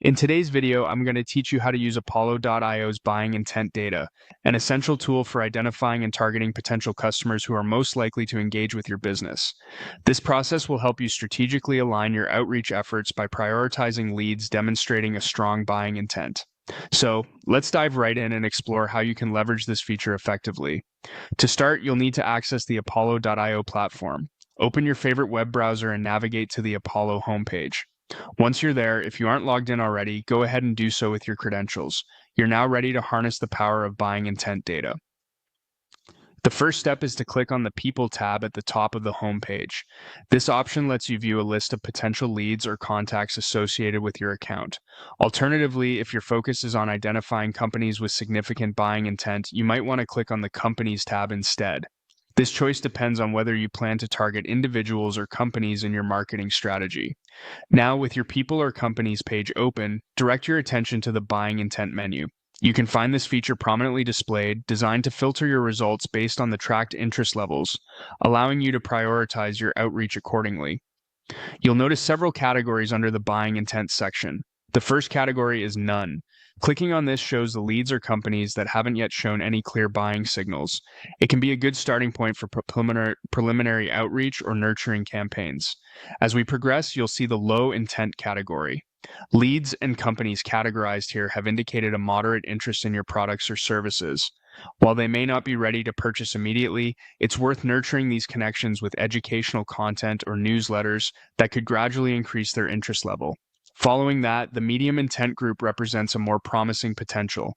In today's video, I'm going to teach you how to use Apollo.io's buying intent data, an essential tool for identifying and targeting potential customers who are most likely to engage with your business. This process will help you strategically align your outreach efforts by prioritizing leads demonstrating a strong buying intent. So, let's dive right in and explore how you can leverage this feature effectively. To start, you'll need to access the Apollo.io platform. Open your favorite web browser and navigate to the Apollo homepage. Once you're there, if you aren't logged in already, go ahead and do so with your credentials. You're now ready to harness the power of buying intent data. The first step is to click on the People tab at the top of the homepage. This option lets you view a list of potential leads or contacts associated with your account. Alternatively, if your focus is on identifying companies with significant buying intent, you might want to click on the Companies tab instead. This choice depends on whether you plan to target individuals or companies in your marketing strategy. Now, with your People or Companies page open, direct your attention to the Buying Intent menu. You can find this feature prominently displayed, designed to filter your results based on the tracked interest levels, allowing you to prioritize your outreach accordingly. You'll notice several categories under the Buying Intent section. The first category is None. Clicking on this shows the leads or companies that haven't yet shown any clear buying signals. It can be a good starting point for preliminary outreach or nurturing campaigns. As we progress, you'll see the Low Intent category. Leads and companies categorized here have indicated a moderate interest in your products or services. While they may not be ready to purchase immediately, it's worth nurturing these connections with educational content or newsletters that could gradually increase their interest level. Following that, the medium intent group represents a more promising potential.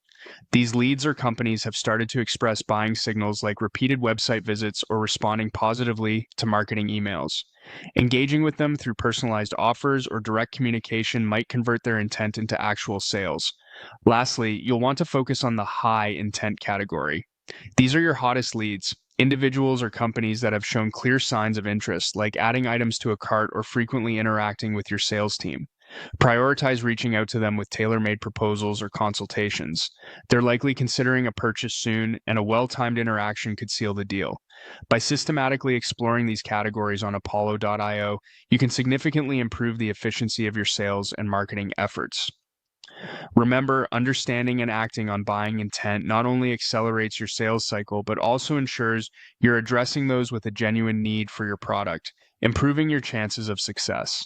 These leads or companies have started to express buying signals like repeated website visits or responding positively to marketing emails. Engaging with them through personalized offers or direct communication might convert their intent into actual sales. Lastly, you'll want to focus on the high intent category. These are your hottest leads, individuals or companies that have shown clear signs of interest, like adding items to a cart or frequently interacting with your sales team. Prioritize reaching out to them with tailor-made proposals or consultations. They're likely considering a purchase soon, and a well-timed interaction could seal the deal. By systematically exploring these categories on Apollo.io, you can significantly improve the efficiency of your sales and marketing efforts. Remember, understanding and acting on buying intent not only accelerates your sales cycle, but also ensures you're addressing those with a genuine need for your product, improving your chances of success.